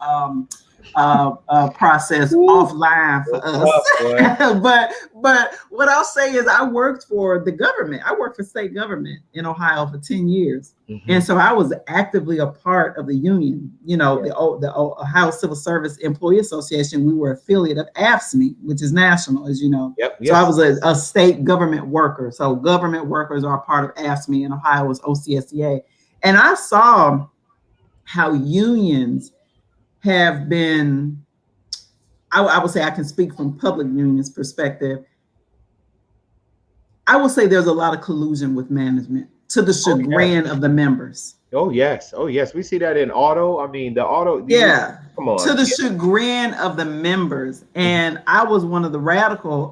process Woo, offline for that's us. tough, boy. but what I'll say is I worked for the government. I worked for state government in Ohio for 10 years. Hmm. And so I was actively a part of the union, Yeah. the Ohio Civil Service Employee Association. We were affiliate of AFSCME, which is national, as you know. Yep. So I Yes. was a state government worker. So government workers are part of AFSCME, and Ohio was OCSEA. And I saw how unions have been, I would say I can speak from public unions perspective. I would say there's a lot of collusion with management to the Oh yeah. chagrin of the members. Oh yes. Oh yes. We see that in auto. I mean, the auto. Yeah, Come to on. the Yeah. chagrin of the members. And I was one of the radical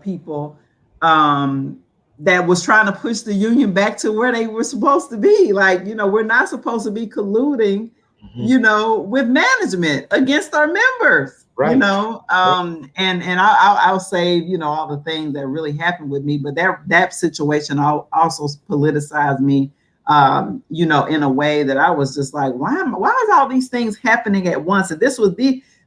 people that was trying to push the union back to where they were supposed to be. Like, we're not supposed to be colluding, Hmm. with management against our members. Right. Right. And I'll say, all the things that really happened with me, but that situation also politicized me, in a way that I was just like, why is all these things happening at once? And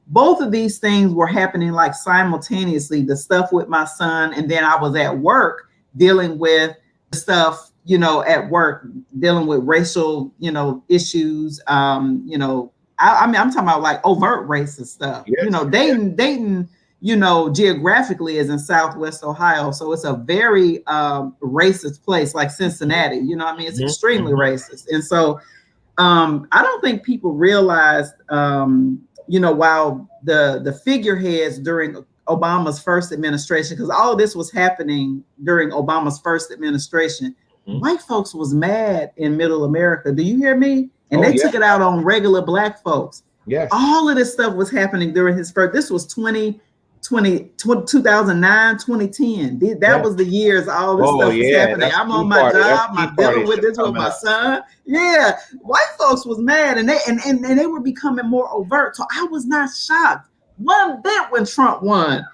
both of these things were happening like simultaneously, the stuff with my son. And then I was at work dealing with the stuff, at work, dealing with racial, issues, I mean, I'm talking about like overt racist stuff. Yes. Dayton, geographically is in Southwest Ohio. So it's a very racist place, like Cincinnati. What I mean? It's Hmm. extremely Hmm. racist. And so I don't think people realized, while the figureheads during Obama's first administration, because all of this was happening during Obama's first administration, Hmm. white folks was mad in middle America. Do you hear me? And Oh they yeah. took it out on regular black folks. Yes. All of this stuff was happening during his first. This was 2009, 2010. That Yeah. was the years all this Oh stuff was yeah. happening. That's I'm Tea on my Party. That's job. Tea I'm Party dealing with shit this with coming my up. son. Yeah, white folks was mad, and they were becoming more overt. So I was not shocked one bit when Trump won.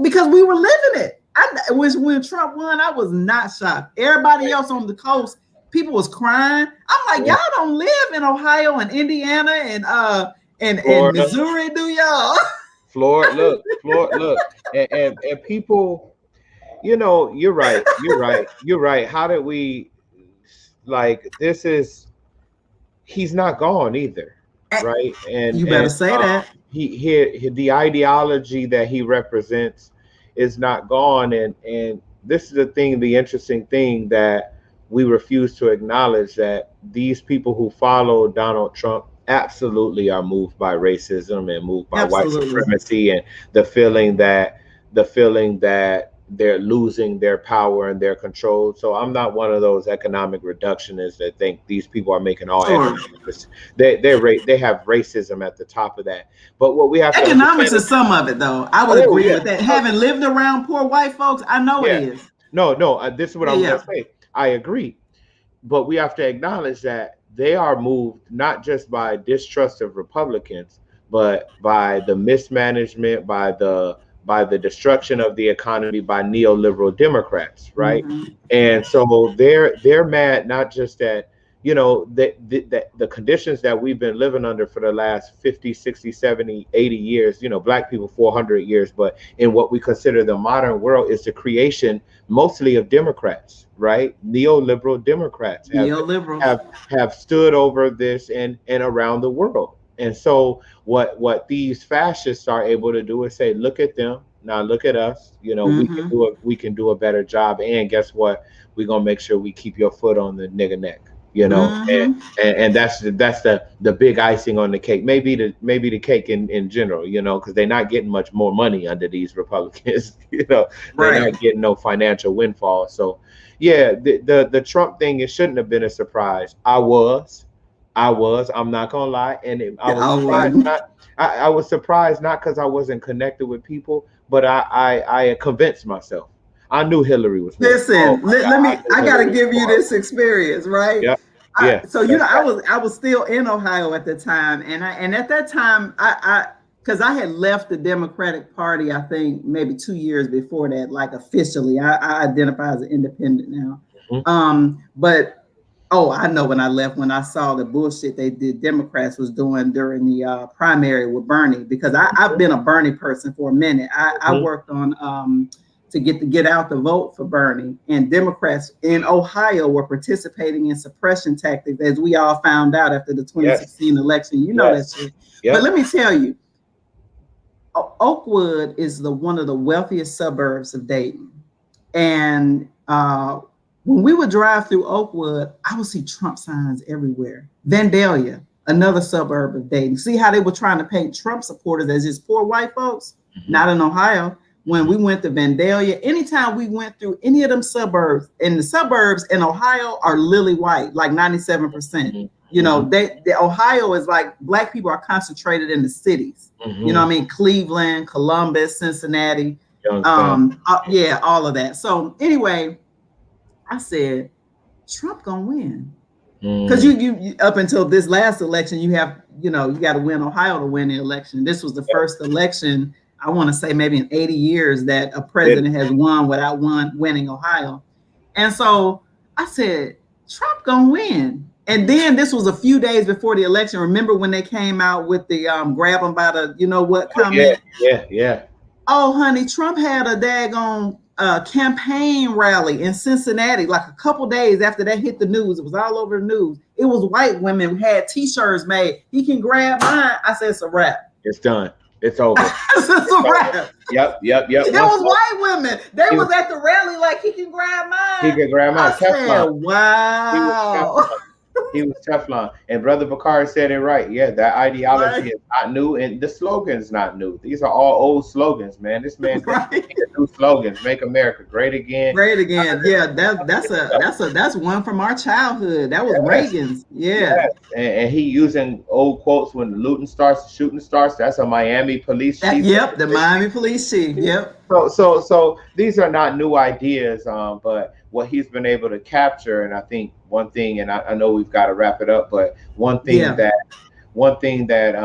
Because we were living it. When Trump won, I was not shocked. Everybody else on the coast, people was crying. I'm like, Yeah. y'all don't live in Ohio and Indiana and Florida. Missouri, do y'all? Look, and people, you're right. You're right. You're right. How did we, like, this is, he's not gone either, right? You And better say that. the ideology that he represents is not gone, and this is the interesting thing that we refuse to acknowledge, that these people who follow Donald Trump absolutely are moved by racism and moved by white Absolutely. supremacy, and the feeling that they're losing their power and their control. So I'm not one of those economic reductionists that think these people are making all Sure. economics. They have racism at the top of that. But what we have to Economics understand is some of it, though. I would oh agree yeah, with that. Having lived around poor white folks, I know it yeah, is. no, this is what Yeah, I was gonna yeah. say. I agree, but we have to acknowledge that they are moved not just by distrust of Republicans, but by the mismanagement, by the destruction of the economy by neoliberal Democrats, right? Mm-hmm. And so they're mad not just at, you know, the conditions that we've been living under for the last 50, 60, 70, 80 years, you know, black people 400 years, but in what we consider the modern world is the creation mostly of Democrats, right? Neoliberal Democrats Neoliberals. have stood over this and around the world. And so what these fascists are able to do is say, look at them, now look at us, you know, Mm-hmm. we can do a better job. And guess what? We're gonna make sure we keep your foot on the nigga neck, you know. Mm-hmm. And that's the big icing on the cake. Maybe the cake in general, you know, because they're not getting much more money under these Republicans. You know, they're Right. not getting no financial windfall. So yeah, the Trump thing, it shouldn't have been a surprise. I'm not gonna lie, and I was I surprised wouldn't. not. I was surprised not because I wasn't connected with people, but I convinced myself. I knew Hillary was horrible. Oh Listen, my God, let I me. knew I gotta Hillary was give you horrible. this experience, right? Yep. Yeah, So you that's know, right. I was still in Ohio at the time, and at that time, because I had left the Democratic Party, I think maybe 2 years before that, like officially. I identify as an independent now. Mhm. But oh, I know when I left, when I saw the bullshit they did, Democrats was doing during the primary with Bernie, because I've been a Bernie person for a minute. I Mhm. worked on to get out the vote for Bernie, and Democrats in Ohio were participating in suppression tactics, as we all found out after the Yes. 2016 election. You know that Yes. shit. But Yep. let me tell you, Oakwood is the one of the wealthiest suburbs of Dayton, and when we would drive through Oakwood, I would see Trump signs everywhere. Vandalia, another suburb of Dayton. See how they were trying to paint Trump supporters as just poor white folks? Mhm. Not in Ohio. When we went to Vandalia, anytime we went through any of them suburbs, and the suburbs in Ohio are lily white, like 97%. Mhm. You know, Mhm. the Ohio is like black people are concentrated in the cities. You know what Mhm. I mean? Cleveland, Columbus, Cincinnati, You understand? yeah, all of that. So anyway, I said, Trump gonna win. Because Mm. you up until this last election, you have, you know, you got to win Ohio to win the election. This was the first election, I want to say maybe in 80 years, that a It, president has won without winning Ohio. And so I said, Trump gonna win. And then this was a few days before the election. Remember when they came out with the grab them by the, you know what, oh yeah, comment? yeah, yeah. Oh, honey, Trump had a daggone campaign rally in Cincinnati like a couple days after that hit the news. It was all over the news. It was white women who had T-shirts made. He can grab mine. I said, it's a wrap. It's done. It's over. It's It's a over. wrap. Yep, yep, yep. It Once was white women. They he was was at the rally like, he can grab he mine. could grab my I said, Teflon. He was wow. Teflon. He was Teflon. And Brother Bakari said it right. Yeah, that ideology Right. is not new, and the slogan is not new. These are all old slogans, man. This man just Right. created new slogans. Make America great again. Great again. Yeah, that's one from our childhood. That was Yes, Reagan's. Yeah. yes. And he using old quotes when the looting starts, the shooting starts. That's a Miami police chief. Yep, the Miami police chief. Yep. So these are not new ideas, but what he's been able to capture, and I think one thing, and I know we've got to wrap it up, but Yeah. one thing that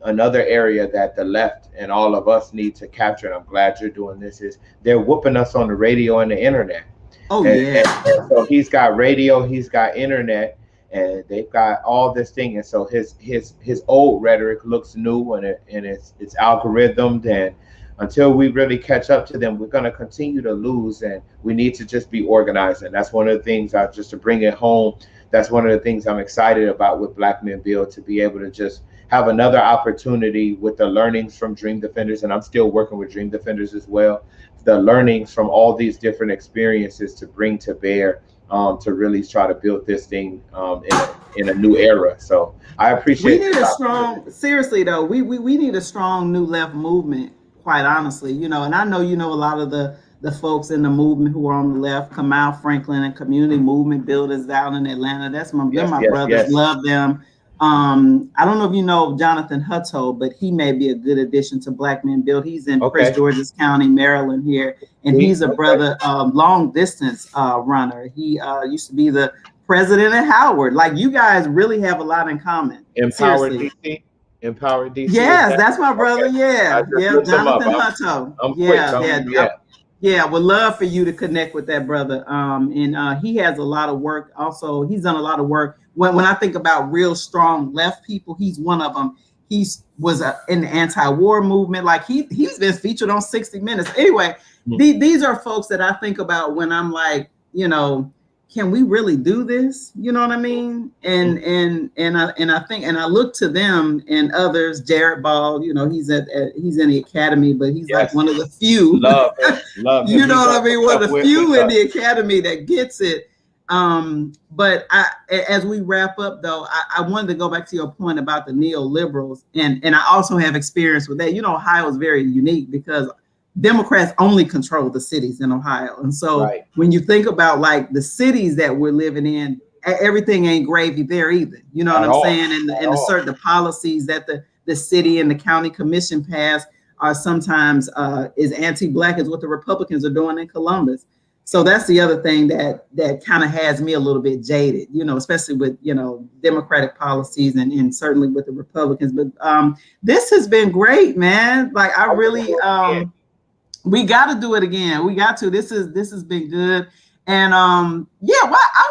another area that the left and all of us need to capture, and I'm glad you're doing this, is they're whooping us on the radio and the internet. Oh And yeah. so he's got radio, he's got internet, and they've got all this thing. And so his old rhetoric looks new, and it's algorithmed. And until we really catch up to them, we're going to continue to lose, and we need to just be organized. And that's one of the things, just to bring it home, that's one of the things I'm excited about with Black Men Build, to be able to just have another opportunity with the learnings from Dream Defenders. And I'm still working with Dream Defenders as well, the learnings from all these different experiences to bring to bear, to really try to build this thing in a new era. So I We appreciate need this a opportunity. strong, seriously though, we need a strong new left movement, quite honestly. You know, and I know you know a lot of the folks in the movement who are on the left, Kamal Franklin and community movement builders out in Atlanta. They're Yes, my yes, brothers, yes. love them. I don't know if you know Jonathan Hutto, but he may be a good addition to Black Men Build. He's in Prince Okay. George's County, Maryland here, and he's a Okay. brother, long distance runner. He used to be the president at Howard. Like, you guys really have a lot in common. Empower Seriously. DC. Empower DC, is Yes, that that's my brother. okay? I Yeah, just yeah, looked him up. Jonathan Hutto. I'm quick. Yeah, yeah, Yeah. yeah. Would love for you to connect with that brother. And he has a lot of work. Also, he's done a lot of work. When I think about real strong left people, he's one of them. Was in the anti-war movement. Like he's been featured on 60 Minutes. Anyway, these are folks that I think about when I'm like, can we really do this? You know what I mean? And I think, and I look to them and others. Jared Ball, he's he's in the academy, but he's like Yes. one of the few. Love him. Love him. You know He what does I mean? One stuff of the with few in us. the academy that gets it. But as we wrap up, though, I wanted to go back to your point about the neoliberals, and I also have experience with that. Ohio is very unique because Democrats only control the cities in Ohio. And so when you think about like the cities that we're living in, everything ain't gravy there either. You know what I'm saying? And the policies that the city and the county commission pass are sometimes is anti-Black, is what the Republicans are doing in Columbus. So that's the other thing that kind of has me a little bit jaded, especially with, Democratic policies and certainly with the Republicans. But this has been great, man. Like I really we got to do it again. We got to. This has been good. And I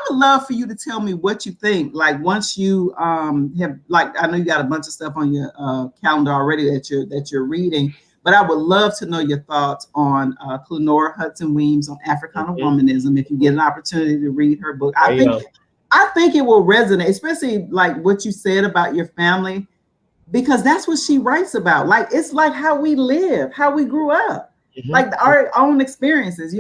would love for you to tell me what you think. Like once you have, like, I know you got a bunch of stuff on your calendar already that you're reading, but I would love to know your thoughts on Clenora Hudson Weems on Africana Womanism. If you get an opportunity to read her book, I think it will resonate, especially like what you said about your family, because that's what she writes about. Like it's like how we live, how we grew up. Like our own experiences,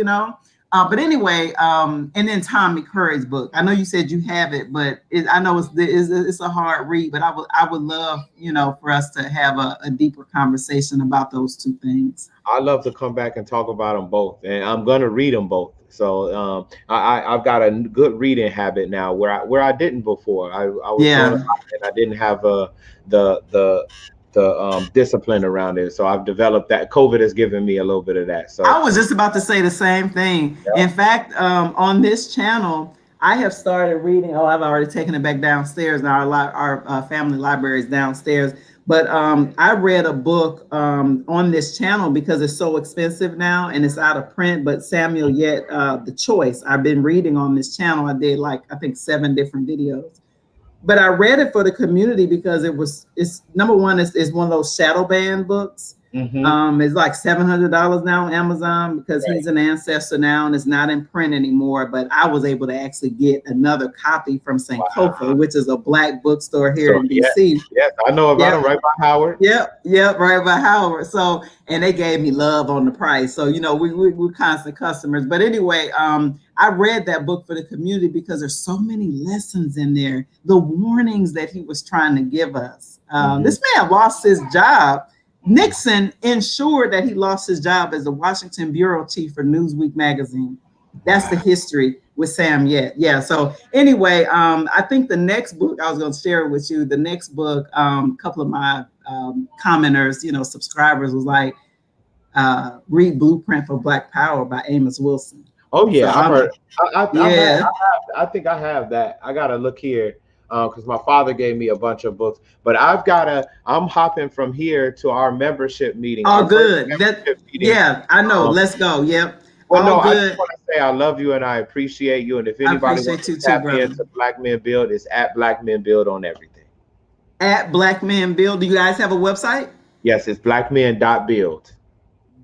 But anyway, and then Tommy Curry's book. I know you said you have it, but I know it's a hard read. But I would love, for us to have a deeper conversation about those two things. I love to come back and talk about them both, and I'm gonna read them both. So I've got a good reading habit now where I didn't before. I was doing a lot and I didn't have the discipline around it. So I've developed that. COVID has given me a little bit of that. So I was just about to say the same thing. Yeah. In fact, on this channel, I have started reading. Oh, I've already taken it back downstairs. Now our family library is downstairs. But I read a book on this channel because it's so expensive now and it's out of print. But Samuel Yet, The Choice, I've been reading on this channel. I did I think 7 different videos. But I read it for the community because it's number one, it's one of those shadow banned books. It's like $700 now on Amazon because he's an ancestor now and it's not in print anymore. But I was able to actually get another copy from St. Kofa, which is a Black bookstore here in DC. Yes, I know about them, right by Howard. Yep, right by Howard. So, and they gave me love on the price. So, we're constant customers. But anyway, I read that book for the community because there's so many lessons in there. The warnings that he was trying to give us. This man lost his job. Nixon ensured that he lost his job as the Washington bureau chief for Newsweek magazine. That's the history with Sam Yet. Yeah. So anyway, I think the next book I was going to share with you, the next book, a couple of my commenters, subscribers was like, read Blueprint for Black Power by Amos Wilson. Oh yeah, so I heard. I think I have that. I gotta look here because my father gave me a bunch of books. But I'm hopping from here to our membership meeting. Oh, good. Yeah, I know. Let's go. Yep. Well, no, I just want to say I love you and I appreciate you. And if anybody wants to tap into Black Men Build, it's at Black Men Build on everything. At Black Men Build. Do you guys have a website? Yes, it's blackmen.build.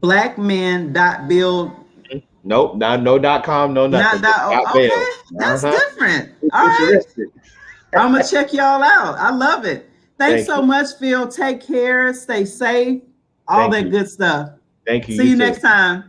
Blackmen.build. Nope, no .com, no nothing. Okay, that's different. All right, I'm gonna check y'all out. I love it. Thanks so much, Phil. Take care. Stay safe. All that good stuff. Thank you. See you next time.